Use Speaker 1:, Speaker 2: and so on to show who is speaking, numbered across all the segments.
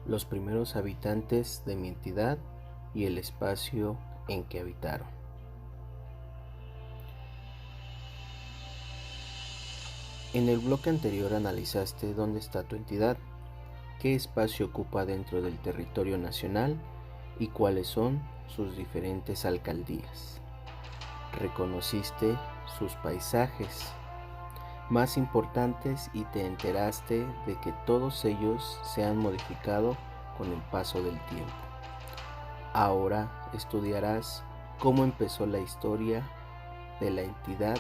Speaker 1: los primeros habitantes de mi entidad y el espacio en que habitaron. En el bloque anterior analizaste dónde está tu entidad, qué espacio ocupa dentro del territorio nacional y cuáles son sus diferentes alcaldías. Reconociste sus paisajes más importantes y te enteraste de que todos ellos se han modificado con el paso del tiempo. Ahora estudiarás cómo empezó la historia de la entidad,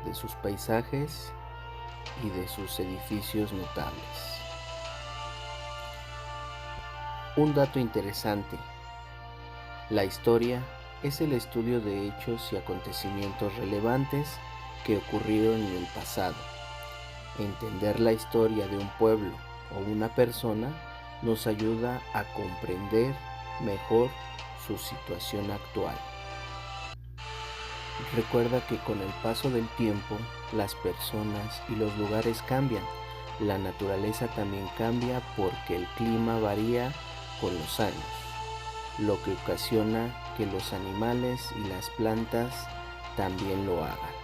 Speaker 1: de sus paisajes y de sus edificios notables. Un dato interesante: la historia es el estudio de hechos y acontecimientos relevantes que ocurrieron en el pasado. Entender la historia de un pueblo o una persona nos ayuda a comprender mejor su situación actual. Recuerda que con el paso del tiempo, las personas y los lugares cambian. La naturaleza también cambia porque el clima varía con los años, lo que ocasiona que los animales y las plantas también lo hagan.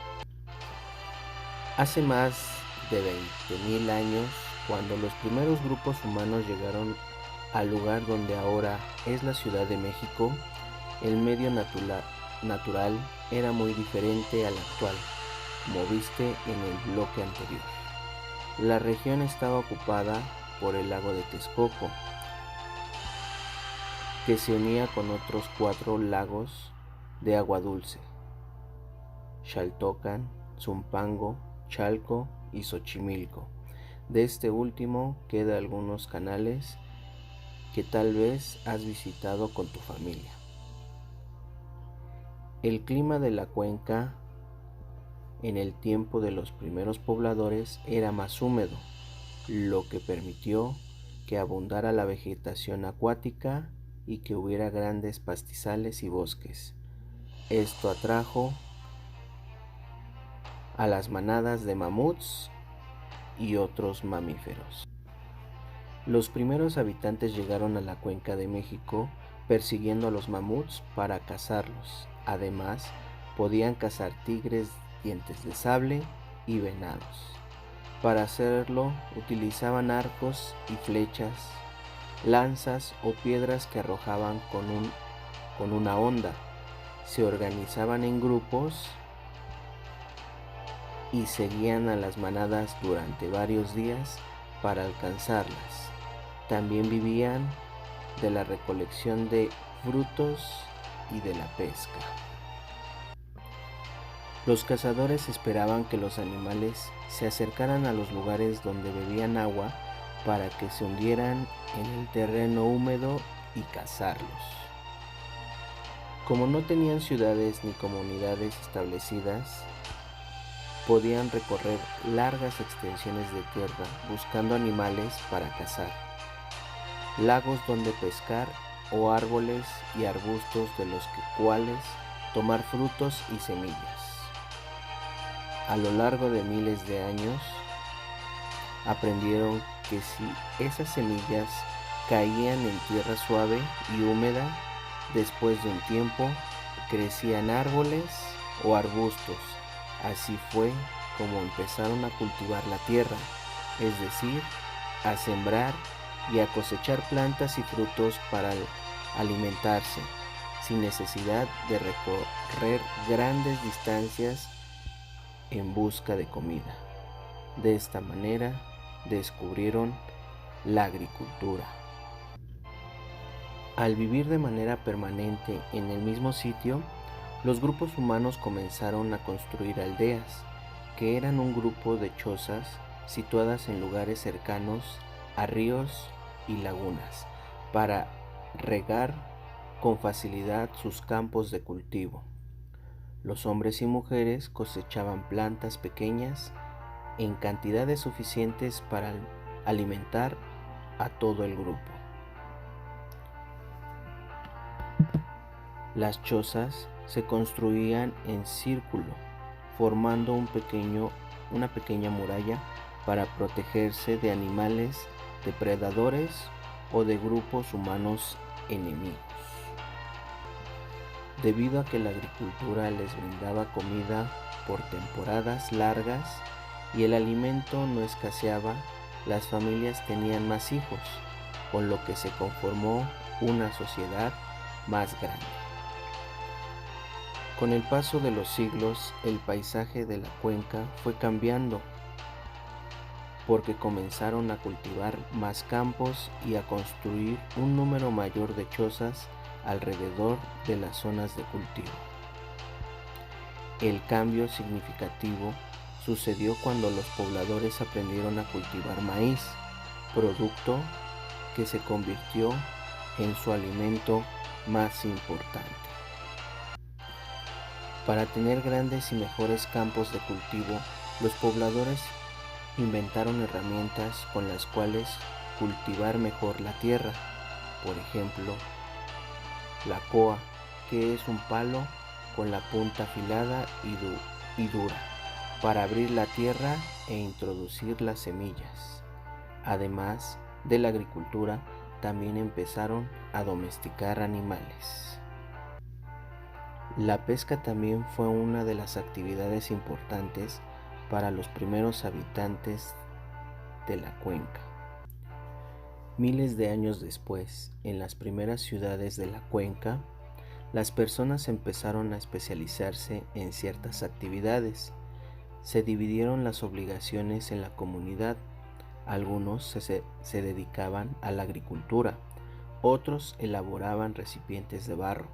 Speaker 1: Hace más de 20.000 años, cuando los primeros grupos humanos llegaron al lugar donde ahora es la Ciudad de México, el medio natural era muy diferente al actual, como viste en el bloque anterior. La región estaba ocupada por el lago de Texcoco, que se unía con otros 4 lagos de agua dulce: Xaltocan, Zumpango, Chalco y Xochimilco. De este último quedan algunos canales que tal vez has visitado con tu familia. El clima de la cuenca en el tiempo de los primeros pobladores era más húmedo, lo que permitió que abundara la vegetación acuática y que hubiera grandes pastizales y bosques. Esto atrajo a las manadas de mamuts y otros mamíferos. Los primeros habitantes llegaron a la cuenca de México persiguiendo a los mamuts para cazarlos. Además, podían cazar tigres, dientes de sable y venados. Para hacerlo, utilizaban arcos y flechas, lanzas o piedras que arrojaban con una honda. Se organizaban en grupos y seguían a las manadas durante varios días para alcanzarlas. También vivían de la recolección de frutos y de la pesca. Los cazadores esperaban que los animales se acercaran a los lugares donde bebían agua para que se hundieran en el terreno húmedo y cazarlos. Como no tenían ciudades ni comunidades establecidas, podían recorrer largas extensiones de tierra buscando animales para cazar, lagos donde pescar o árboles y arbustos de los cuales tomar frutos y semillas. A lo largo de miles de años, aprendieron que si esas semillas caían en tierra suave y húmeda, después de un tiempo crecían árboles o arbustos. Así fue como empezaron a cultivar la tierra, es decir, a sembrar y a cosechar plantas y frutos para alimentarse, sin necesidad de recorrer grandes distancias en busca de comida. De esta manera descubrieron la agricultura. Al vivir de manera permanente en el mismo sitio, los grupos humanos comenzaron a construir aldeas, que eran un grupo de chozas situadas en lugares cercanos a ríos y lagunas, para regar con facilidad sus campos de cultivo. Los hombres y mujeres cosechaban plantas pequeñas en cantidades suficientes para alimentar a todo el grupo. Las chozas se construían en círculo, formando una pequeña muralla para protegerse de animales depredadores o de grupos humanos enemigos. Debido a que la agricultura les brindaba comida por temporadas largas y el alimento no escaseaba, las familias tenían más hijos, con lo que se conformó una sociedad más grande. Con el paso de los siglos, el paisaje de la cuenca fue cambiando porque comenzaron a cultivar más campos y a construir un número mayor de chozas alrededor de las zonas de cultivo. El cambio significativo sucedió cuando los pobladores aprendieron a cultivar maíz, producto que se convirtió en su alimento más importante. Para tener grandes y mejores campos de cultivo, los pobladores inventaron herramientas con las cuales cultivar mejor la tierra. Por ejemplo, la coa, que es un palo con la punta afilada y dura, para abrir la tierra e introducir las semillas. Además de la agricultura, también empezaron a domesticar animales. La pesca también fue una de las actividades importantes para los primeros habitantes de la cuenca. Miles de años después, en las primeras ciudades de la cuenca, las personas empezaron a especializarse en ciertas actividades. Se dividieron las obligaciones en la comunidad. Algunos se dedicaban a la agricultura, otros elaboraban recipientes de barro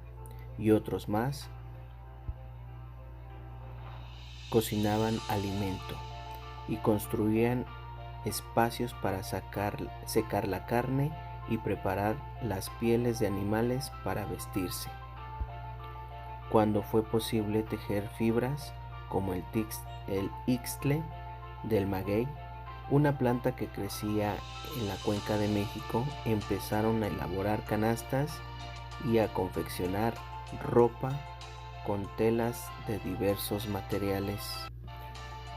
Speaker 1: y otros más cocinaban alimento y construían espacios para secar la carne y preparar las pieles de animales para vestirse. Cuando fue posible tejer fibras como el ixtle del maguey, una planta que crecía en la cuenca de México, empezaron a elaborar canastas y a confeccionar ropa con telas de diversos materiales.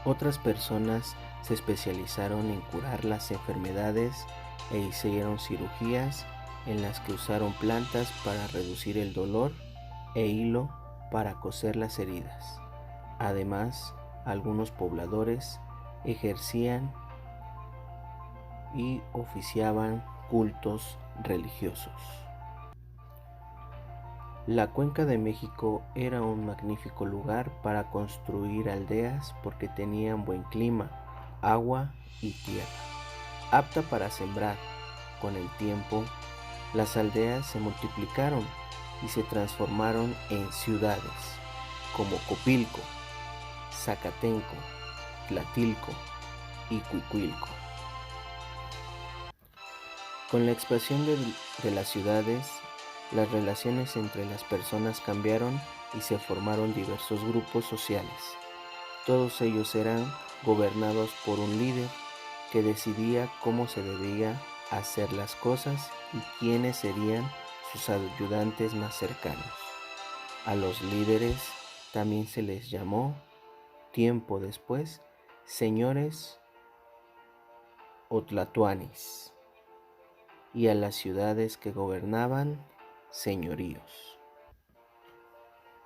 Speaker 1: Otras personas se especializaron en curar las enfermedades e hicieron cirugías en las que usaron plantas para reducir el dolor e hilo para coser las heridas. Además, algunos pobladores ejercían y oficiaban cultos religiosos. La Cuenca de México era un magnífico lugar para construir aldeas porque tenían buen clima, agua y tierra, apta para sembrar. Con el tiempo, las aldeas se multiplicaron y se transformaron en ciudades como Copilco, Zacatenco, Tlatilco y Cuicuilco. Con la expansión de las ciudades, las relaciones entre las personas cambiaron y se formaron diversos grupos sociales. Todos ellos eran gobernados por un líder que decidía cómo se debía hacer las cosas y quiénes serían sus ayudantes más cercanos. A los líderes también se les llamó, tiempo después, señores o tlatoanis, y a las ciudades que gobernaban, señoríos.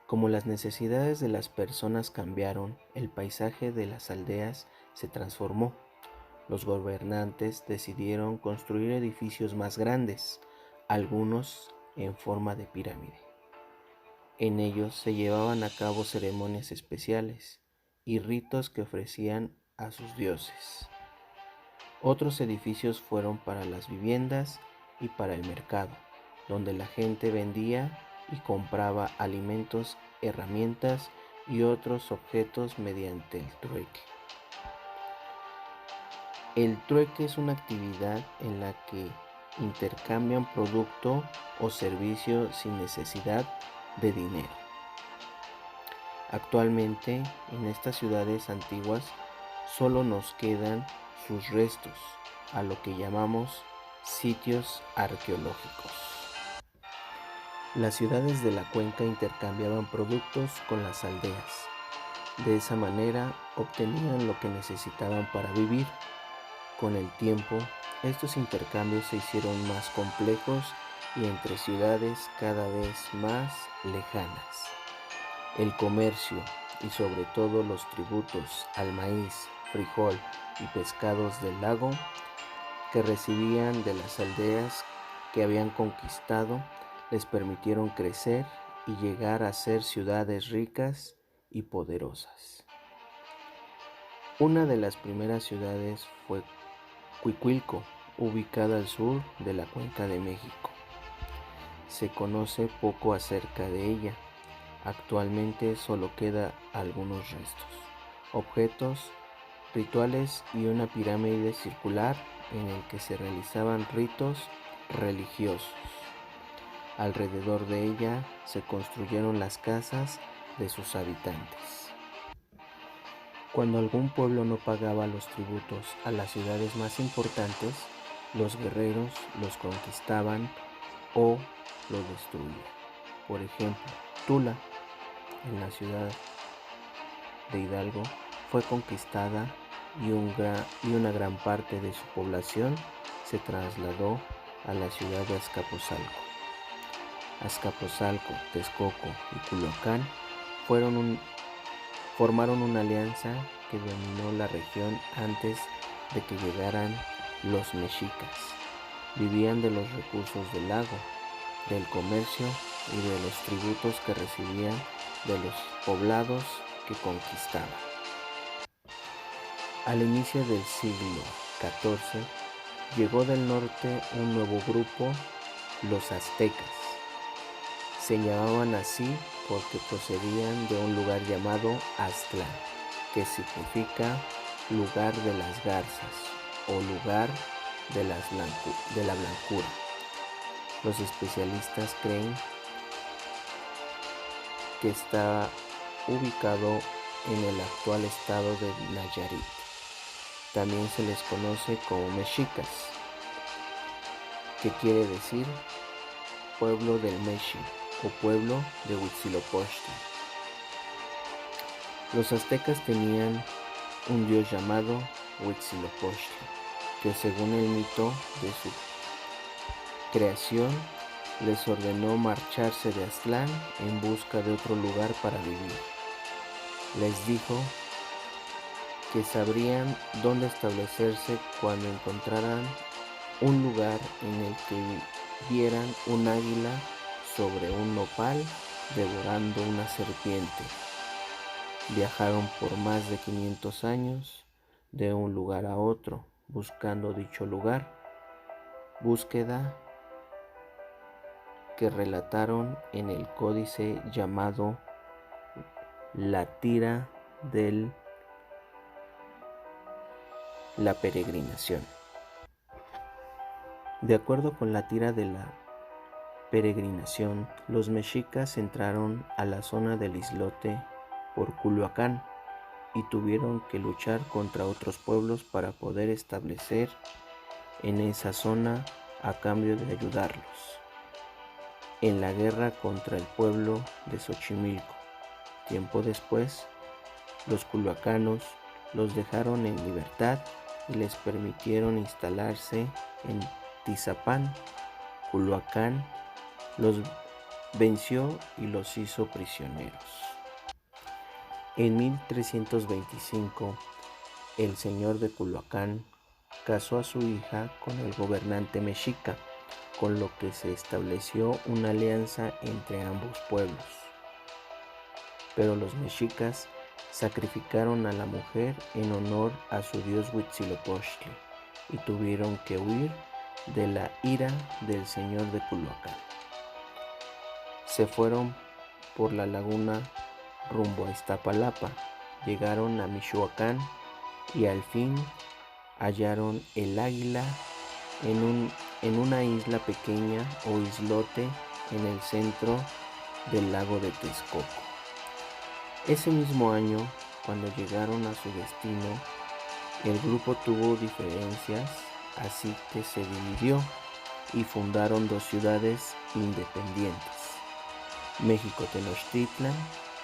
Speaker 1: Como las necesidades de las personas cambiaron, el paisaje de las aldeas se transformó. Los gobernantes decidieron construir edificios más grandes, algunos en forma de pirámide. En ellos se llevaban a cabo ceremonias especiales y ritos que ofrecían a sus dioses. Otros edificios fueron para las viviendas y para el mercado, donde la gente vendía y compraba alimentos, herramientas y otros objetos mediante el trueque. El trueque es una actividad en la que intercambian producto o servicio sin necesidad de dinero. Actualmente, en estas ciudades antiguas solo nos quedan sus restos, a lo que llamamos sitios arqueológicos. Las ciudades de la cuenca intercambiaban productos con las aldeas. De esa manera obtenían lo que necesitaban para vivir. Con el tiempo, estos intercambios se hicieron más complejos y entre ciudades cada vez más lejanas. El comercio y sobre todo los tributos al maíz, frijol y pescados del lago que recibían de las aldeas que habían conquistado les permitieron crecer y llegar a ser ciudades ricas y poderosas. Una de las primeras ciudades fue Cuicuilco, ubicada al sur de la Cuenca de México. Se conoce poco acerca de ella. Actualmente solo queda algunos restos, objetos, rituales y una pirámide circular en el que se realizaban ritos religiosos. Alrededor de ella se construyeron las casas de sus habitantes. Cuando algún pueblo no pagaba los tributos a las ciudades más importantes, los guerreros los conquistaban o los destruían. Por ejemplo, Tula, en la ciudad de Hidalgo, fue conquistada y una gran parte de su población se trasladó a la ciudad de Azcapotzalco. Azcapotzalco, Texcoco y Culhuacán formaron una alianza que dominó la región antes de que llegaran los mexicas. Vivían de los recursos del lago, del comercio y de los tributos que recibían de los poblados que conquistaban. Al inicio del siglo XIV llegó del norte un nuevo grupo, los aztecas. Se llamaban así porque procedían de un lugar llamado Aztlán, que significa lugar de las garzas o lugar de la blancura. Los especialistas creen que está ubicado en el actual estado de Nayarit. También se les conoce como mexicas, que quiere decir pueblo del Meshi o pueblo de Huitzilopochtli. Los aztecas tenían un dios llamado Huitzilopochtli, que según el mito de su creación les ordenó marcharse de Aztlán en busca de otro lugar para vivir. Les dijo que sabrían dónde establecerse cuando encontraran un lugar en el que vieran un águila sobre un nopal devorando una serpiente. Viajaron por más de 500 años de un lugar a otro buscando dicho lugar, búsqueda que relataron en el códice llamado la Tira de la Peregrinación. De acuerdo con la Tira de la Peregrinación, los mexicas entraron a la zona del islote por Culhuacán y tuvieron que luchar contra otros pueblos para poder establecer en esa zona a cambio de ayudarlos en la guerra contra el pueblo de Xochimilco. Tiempo después, los culhuacanos los dejaron en libertad y les permitieron instalarse en Tizapán. Culhuacán los venció y los hizo prisioneros. En 1325, el señor de Culhuacán casó a su hija con el gobernante mexica, con lo que se estableció una alianza entre ambos pueblos. Pero los mexicas sacrificaron a la mujer en honor a su dios Huitzilopochtli y tuvieron que huir de la ira del señor de Culhuacán. Se fueron por la laguna rumbo a Iztapalapa, llegaron a Michoacán y al fin hallaron el águila en una isla pequeña o islote en el centro del lago de Texcoco. Ese mismo año, cuando llegaron a su destino, el grupo tuvo diferencias, así que se dividió y fundaron dos ciudades independientes: México Tenochtitlan,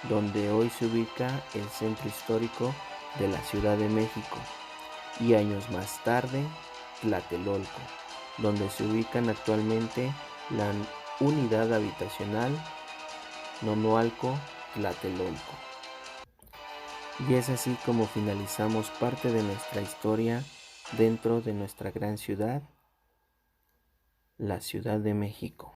Speaker 1: donde hoy se ubica el centro histórico de la Ciudad de México, y años más tarde Tlatelolco, donde se ubican actualmente la unidad habitacional Nonualco Tlatelolco. Y es así como finalizamos parte de nuestra historia dentro de nuestra gran ciudad, la Ciudad de México.